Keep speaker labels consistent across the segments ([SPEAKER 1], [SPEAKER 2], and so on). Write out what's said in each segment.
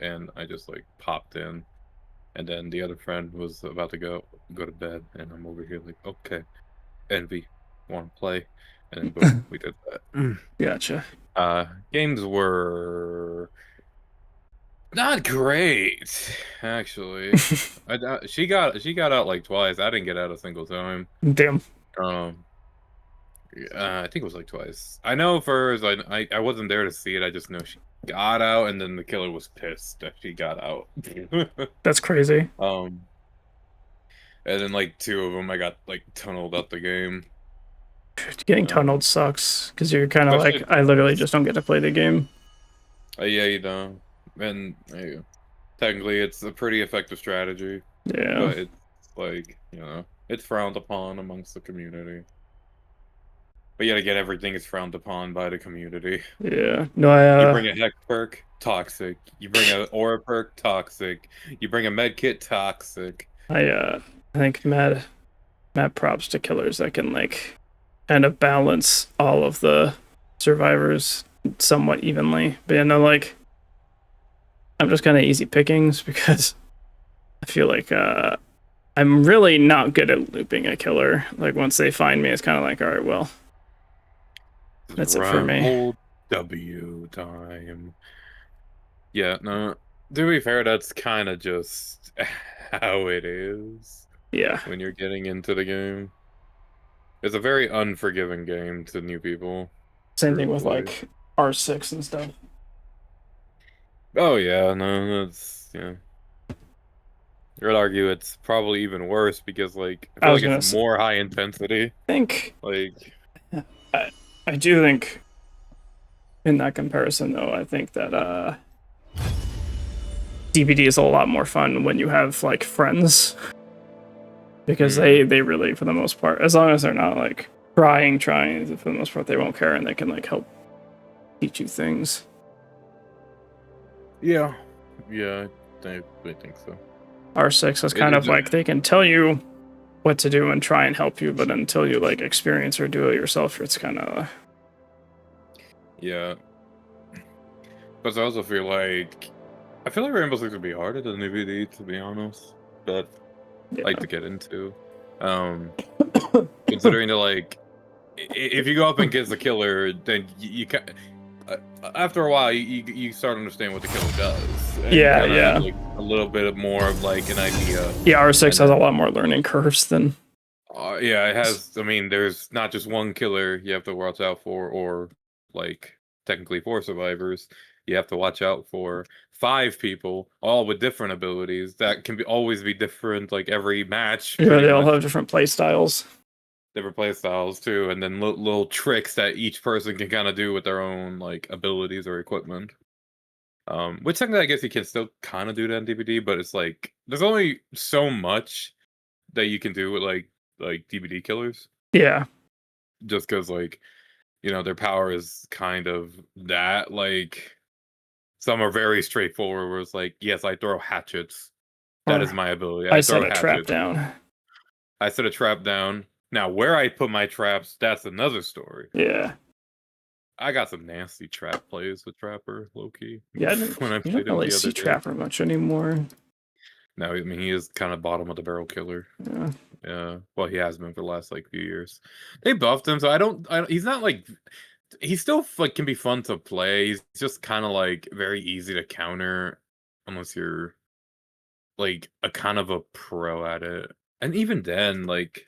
[SPEAKER 1] and I just like popped in, and then the other friend was about to go to bed, and I'm over here like, okay, Envy, want to play, and then boom, we did that.
[SPEAKER 2] Gotcha.
[SPEAKER 1] Games were not great, actually. She got out like twice. I didn't get out a single time.
[SPEAKER 2] Damn.
[SPEAKER 1] Um, I think it was like twice. I know for hers, I wasn't there to see it. I just know she got out, and then the killer was pissed that she got out.
[SPEAKER 2] That's crazy.
[SPEAKER 1] um, and then like two of them, I got like tunneled out the game.
[SPEAKER 2] Getting tunneled
[SPEAKER 1] Um,
[SPEAKER 2] sucks because you're kind of like,
[SPEAKER 1] Especially,
[SPEAKER 2] I literally just don't get to play the game.
[SPEAKER 1] yeah, you know, and technically, it's a pretty effective strategy,
[SPEAKER 2] Yeah.
[SPEAKER 1] but it's like it's frowned upon amongst the community. But yet again, everything is frowned upon by the community.
[SPEAKER 2] Yeah. No,
[SPEAKER 1] You bring a hex perk, toxic. You bring a aura perk, toxic. You bring a med kit, toxic.
[SPEAKER 2] I think mad props to killers that can like kind of balance all of the survivors somewhat evenly. But yeah, no, like I'm just kind of easy pickings because I feel like I'm really not good at looping a killer. Like once they find me, it's kind of like, all right, well, that's it for me.
[SPEAKER 1] Old W time. Yeah, no. To be fair, that's kind of just how it is
[SPEAKER 2] Yeah.
[SPEAKER 1] when you're getting into the game. It's a very unforgiving game to new people,
[SPEAKER 2] Same thing with
[SPEAKER 1] truthfully.
[SPEAKER 2] like R6 and stuff.
[SPEAKER 1] Oh yeah, no, that's yeah. I would argue it's probably even worse because like I
[SPEAKER 2] I
[SPEAKER 1] feel
[SPEAKER 2] was
[SPEAKER 1] like
[SPEAKER 2] gonna
[SPEAKER 1] it's more high intensity.
[SPEAKER 2] think
[SPEAKER 1] Like
[SPEAKER 2] I, I do think in that comparison though, I think that DBD is a lot more fun when you have like friends because they really for the most part, as long as they're not like trying for the most part they won't care and they can like help teach you things.
[SPEAKER 1] yeah, yeah, I think so.
[SPEAKER 2] R6 is
[SPEAKER 1] It,
[SPEAKER 2] kind of
[SPEAKER 1] it,
[SPEAKER 2] like they can tell you what to do and try and help you, but until you like experience or do it yourself, it's kind of
[SPEAKER 1] yeah, but I also feel like Rainbow Six would be harder than DVD, to be honest. But like
[SPEAKER 2] yeah.
[SPEAKER 1] to get into, um, considering that like if you go up against the killer, then after a while you start to understand what the killer does, and you
[SPEAKER 2] Yeah,
[SPEAKER 1] kind of have
[SPEAKER 2] yeah.
[SPEAKER 1] like a little bit more of like an idea.
[SPEAKER 2] Yeah, R6
[SPEAKER 1] And
[SPEAKER 2] has a
[SPEAKER 1] then
[SPEAKER 2] lot more learning curves than
[SPEAKER 1] yeah, it has. I mean, there's not just one killer you have to watch out for, or like technically four survivors. You have to watch out for five people, all with different abilities that can always be different. Like every match,
[SPEAKER 2] yeah,
[SPEAKER 1] pretty
[SPEAKER 2] they all have
[SPEAKER 1] much
[SPEAKER 2] different play styles.
[SPEAKER 1] different play styles too, and then little tricks that each person can kind of do with their own like abilities or equipment. Which technically I guess you can still kind of do that in DVD, but it's like there's only so much that you can do with like DVD killers.
[SPEAKER 2] Yeah.
[SPEAKER 1] Just because like their power is kind of that like some are very straightforward where it's like, yes, I throw hatchets, that is
[SPEAKER 2] Or
[SPEAKER 1] my ability,
[SPEAKER 2] I
[SPEAKER 1] I
[SPEAKER 2] set
[SPEAKER 1] throw
[SPEAKER 2] a trap
[SPEAKER 1] hatchets,
[SPEAKER 2] down.
[SPEAKER 1] I set a trap down. Now where I put my traps, that's another story.
[SPEAKER 2] Yeah.
[SPEAKER 1] I got some nasty trap plays with Trapper, low-key,
[SPEAKER 2] Yeah,
[SPEAKER 1] when I
[SPEAKER 2] you don't
[SPEAKER 1] played him
[SPEAKER 2] really
[SPEAKER 1] the other
[SPEAKER 2] see
[SPEAKER 1] day.
[SPEAKER 2] Trapper much anymore.
[SPEAKER 1] Now I mean he is kind of bottom of the barrel killer.
[SPEAKER 2] Yeah.
[SPEAKER 1] Yeah, well, he has been for the last like few years. They buffed him, so I don't he's not like he still like can be fun to play. He's just kind of like very easy to counter unless you're like a kind of a pro at it. And even then, like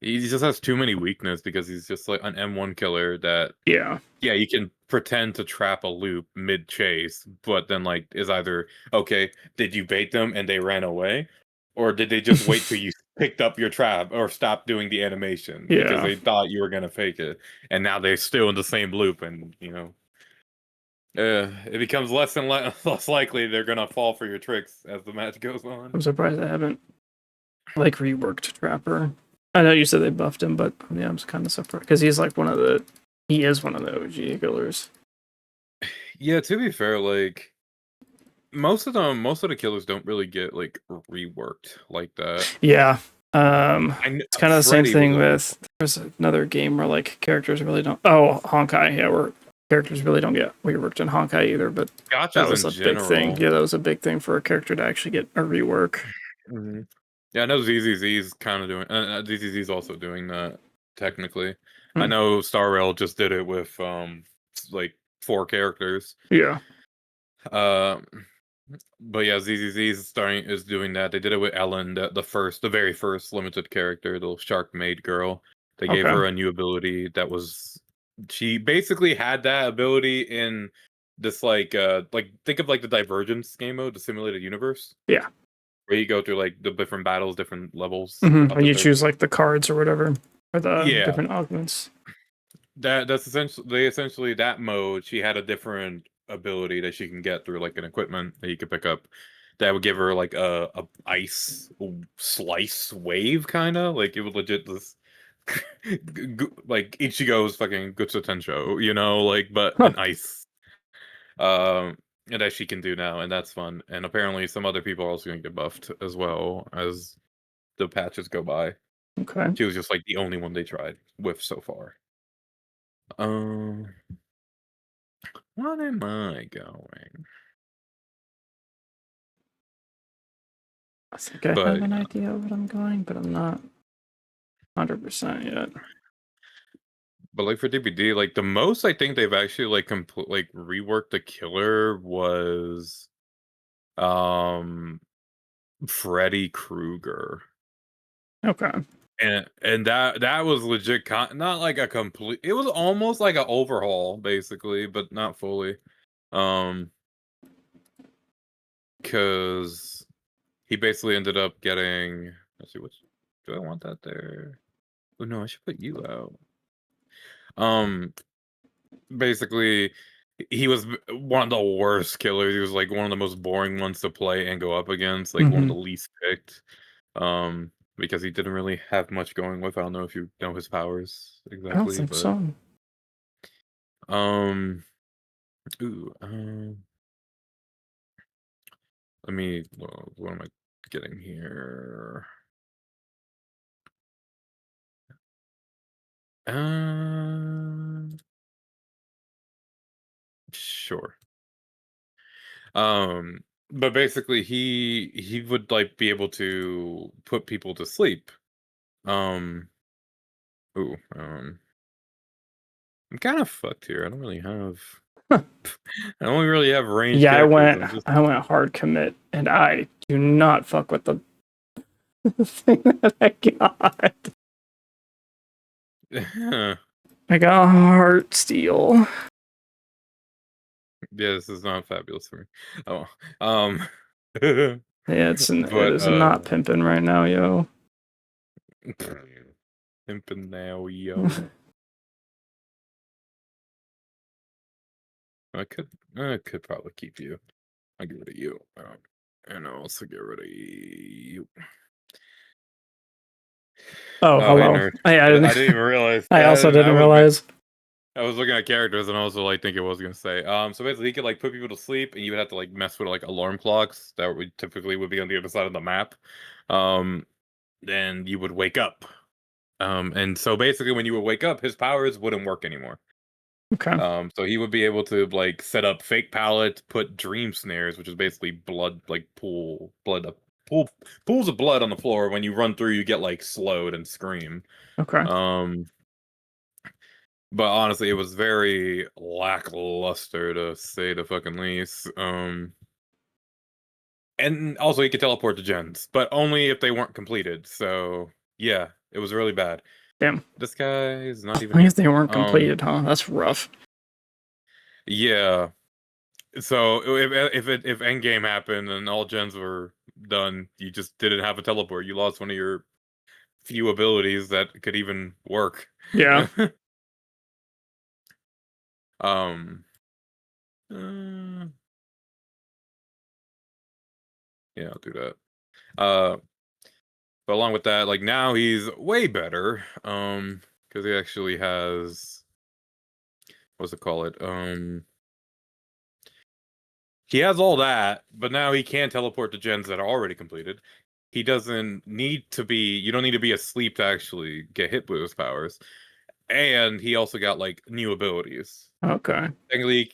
[SPEAKER 1] he just has too many weaknesses because he's just like an M1 killer that
[SPEAKER 2] Yeah.
[SPEAKER 1] yeah, you can pretend to trap a loop mid chase, but then like is either okay, did you bait them and they ran away? Or did they just wait till you picked up your trap or stopped doing the animation because
[SPEAKER 2] Yeah.
[SPEAKER 1] they thought you were gonna fake it, and now they're still in the same loop, and it becomes less and less likely they're gonna fall for your tricks as the match goes on.
[SPEAKER 2] I'm surprised I haven't like reworked Trapper. I know you said they buffed him, but yeah, I'm kind of surprised because he is one of the OG killers.
[SPEAKER 1] Yeah, to be fair, like most of the killers don't really get like reworked like that.
[SPEAKER 2] Yeah.
[SPEAKER 1] I kn-
[SPEAKER 2] It's kind of the same
[SPEAKER 1] Freddy was
[SPEAKER 2] thing
[SPEAKER 1] a
[SPEAKER 2] with there's another game where like characters really don't. Oh, Honkai. Yeah, where characters really don't get reworked in Honkai either, but that
[SPEAKER 1] Gotchas
[SPEAKER 2] was
[SPEAKER 1] in
[SPEAKER 2] a big thing.
[SPEAKER 1] general.
[SPEAKER 2] Yeah, that was a big thing for a character to actually get a rework.
[SPEAKER 1] Yeah, I know ZZZ's kind of doing. ZZZ's also doing that technically. I
[SPEAKER 2] Hmm.
[SPEAKER 1] know Star Rail just did it with like 4 characters.
[SPEAKER 2] Yeah.
[SPEAKER 1] But yeah, ZZZ is doing that. They did it with Ellen, the very first limited character, the Shark Maid girl. They gave
[SPEAKER 2] Okay.
[SPEAKER 1] her a new ability that was she basically had that ability in this like think of like the Divergence game mode, the simulated universe.
[SPEAKER 2] Yeah.
[SPEAKER 1] Where you go through like the different battles, different levels.
[SPEAKER 2] When you choose like the cards or whatever, or the
[SPEAKER 1] Yeah.
[SPEAKER 2] different augments.
[SPEAKER 1] That's essentially that mode. She had a different ability that she can get through like an equipment that you could pick up that would give her like a ice slice wave kind of like it would legit this like Ichigo's fucking Gutsu Tensho, you know, like but an ice and that she can do now, and that's fun. And apparently some other people are also gonna get buffed as well as the patches go by.
[SPEAKER 2] Okay.
[SPEAKER 1] She was just like the only one they tried with so far. What am I going?
[SPEAKER 2] I think I have an idea of what I'm going, but I'm not 100% yet.
[SPEAKER 1] But like for DBD, like the most I think they've actually like reworked the killer was Freddy Krueger.
[SPEAKER 2] Okay.
[SPEAKER 1] And that was legit not like a complete, it was almost like an overhaul basically, but not fully. Cuz he basically ended up getting, let's see, which do I want that there? Oh no, I should put you out. Basically he was one of the worst killers. He was like one of the most boring ones to play and go up against, like one of the least picked. Because he didn't really have much going with. I don't know if you know his powers exactly.
[SPEAKER 2] I don't think
[SPEAKER 1] but,
[SPEAKER 2] so.
[SPEAKER 1] Let me. What am I getting here? Sure. But basically, he would like be able to put people to sleep. I'm kind of fucked here. I don't really have. I only really have range.
[SPEAKER 2] Yeah,
[SPEAKER 1] characters.
[SPEAKER 2] I went hard commit, and I do not fuck with the thing that I got. I got heart steel.
[SPEAKER 1] Yeah, this is not fabulous for me. Oh,
[SPEAKER 2] Yeah, it is not pimping right now, yo.
[SPEAKER 1] Pimping now, yo. I could probably keep you. I'll get rid of you. And I'll also get rid of you.
[SPEAKER 2] Oh, hello.
[SPEAKER 1] I didn't even realize.
[SPEAKER 2] I also didn't realize.
[SPEAKER 1] I was looking at characters and also like think it was gonna say. So basically he could like put people to sleep and you would have to like mess with like alarm clocks that would typically be on the other side of the map. Then you would wake up. And so basically when you would wake up, his powers wouldn't work anymore.
[SPEAKER 2] Okay.
[SPEAKER 1] So he would be able to like set up fake pallets, put dream snares, which is basically blood, like pools of blood on the floor. When you run through, you get like slowed and scream.
[SPEAKER 2] Okay.
[SPEAKER 1] But honestly, it was very lackluster to say the fucking least. And also he could teleport to gens, but only if they weren't completed. So yeah, it was really bad.
[SPEAKER 2] Damn.
[SPEAKER 1] This guy is not even.
[SPEAKER 2] I guess they weren't completed, huh? That's rough.
[SPEAKER 1] Yeah. So if endgame happened and all gens were done, you just didn't have a teleport. You lost one of your few abilities that could even work.
[SPEAKER 2] Yeah.
[SPEAKER 1] Yeah, I'll do that. But along with that, like now he's way better. Because he actually has, what's it call it? He has all that, but now he can teleport to gens that are already completed. He doesn't need to be. You don't need to be asleep to actually get hit with his powers. and he also got like new abilities.
[SPEAKER 2] Okay.
[SPEAKER 1] Technically,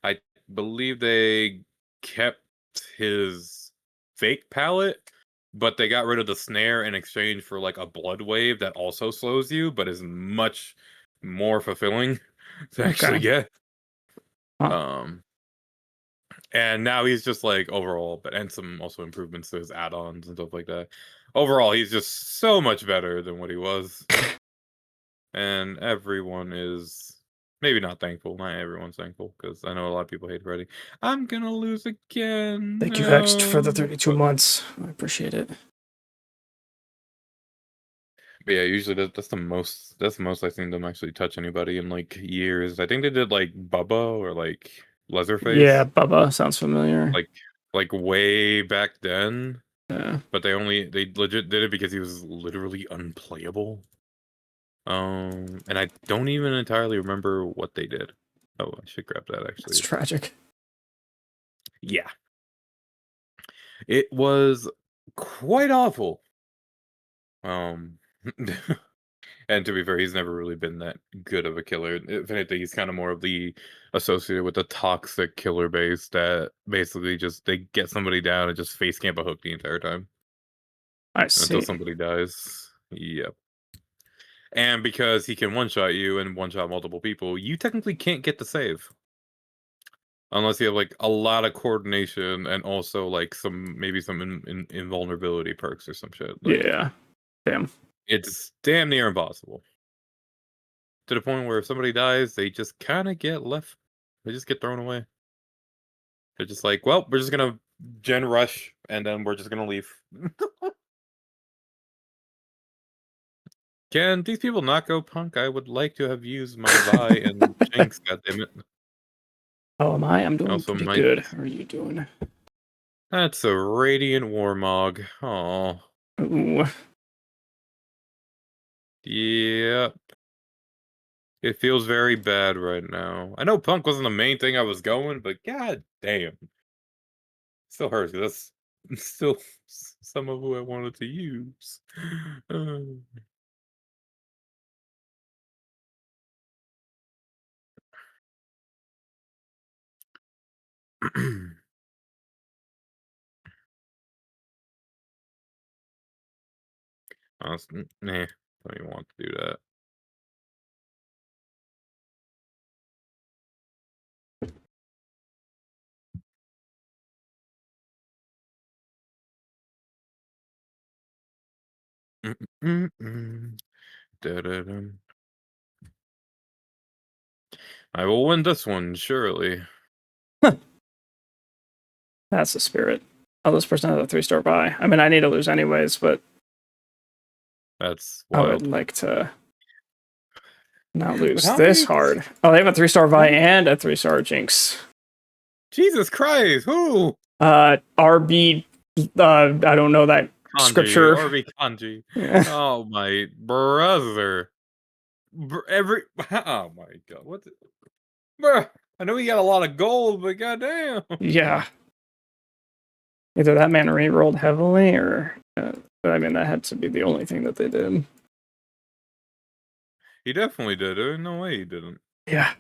[SPEAKER 1] I believe they kept his fake palette, but they got rid of the snare in exchange for like a blood wave that also slows you, but is much more fulfilling to actually
[SPEAKER 2] Okay.
[SPEAKER 1] get.
[SPEAKER 2] Huh.
[SPEAKER 1] And now he's just like overall, but and some also improvements to his add-ons and stuff like that. Overall, he's just so much better than what he was. And everyone is maybe not thankful. Not everyone's thankful because I know a lot of people hate Freddy. I'm gonna lose again.
[SPEAKER 2] Thank you, Vexed, for the
[SPEAKER 1] No.
[SPEAKER 2] 32 months. I appreciate it.
[SPEAKER 1] But yeah, usually that's the most. That's the most I've seen them actually touch anybody in like years. I think they did like Bubba or like
[SPEAKER 2] Yeah,
[SPEAKER 1] Leatherface,
[SPEAKER 2] Bubba sounds familiar.
[SPEAKER 1] like way back then.
[SPEAKER 2] Yeah.
[SPEAKER 1] But they legit did it because he was literally unplayable. And I don't even entirely remember what they did. Oh, I should grab that
[SPEAKER 2] That's
[SPEAKER 1] actually.
[SPEAKER 2] tragic.
[SPEAKER 1] Yeah. It was quite awful. Um and to be fair, he's never really been that good of a killer. If anything, he's kind of more of the associated with the toxic killer base that basically just they get somebody down and just face camp a hook the entire time
[SPEAKER 2] I
[SPEAKER 1] until
[SPEAKER 2] see.
[SPEAKER 1] somebody dies. Yep. And because he can one-shot you and one-shot multiple people, you technically can't get the save. Unless you have like a lot of coordination and also like maybe some invulnerability perks or some shit. Like
[SPEAKER 2] Yeah. Damn.
[SPEAKER 1] it's damn near impossible. To the point where if somebody dies, they just kind of get left. They just get thrown away. They're just like, well, we're just gonna gen rush and then we're just gonna leave. Can these people not go punk? I would like to have used my Vi and Jinx, goddammit.
[SPEAKER 2] How am I? I'm doing
[SPEAKER 1] Also
[SPEAKER 2] pretty
[SPEAKER 1] might.
[SPEAKER 2] good. How are you doing?
[SPEAKER 1] That's a Radiant Warmog. Oh.
[SPEAKER 2] Ooh.
[SPEAKER 1] Yep. It feels very bad right now. I know punk wasn't the main thing I was going, but god damn. Still hurts 'cause that's still some of who I wanted to use. Honestly, nah, don't even want to do that. Da-da-dum. I will win this one, surely.
[SPEAKER 2] That's the spirit. Oh, this person has a 3-star buy. I mean, I need to lose anyways, but
[SPEAKER 1] That's
[SPEAKER 2] I would
[SPEAKER 1] wild.
[SPEAKER 2] like to not
[SPEAKER 1] But
[SPEAKER 2] lose
[SPEAKER 1] how
[SPEAKER 2] this
[SPEAKER 1] many?
[SPEAKER 2] hard. Oh, they have a 3-star Vi and a 3-star Jinx.
[SPEAKER 1] Jesus Christ, who?
[SPEAKER 2] RB, I don't know that
[SPEAKER 1] Kanji,
[SPEAKER 2] scripture.
[SPEAKER 1] RB Kanji.
[SPEAKER 2] Yeah.
[SPEAKER 1] Oh my brother. Oh my god, what the, bruh, I know he got a lot of gold, but goddamn.
[SPEAKER 2] Yeah. Either that man re-rolled heavily or, but I mean, that had to be the only thing that they did.
[SPEAKER 1] He definitely did. There's no way he didn't.
[SPEAKER 2] Yeah.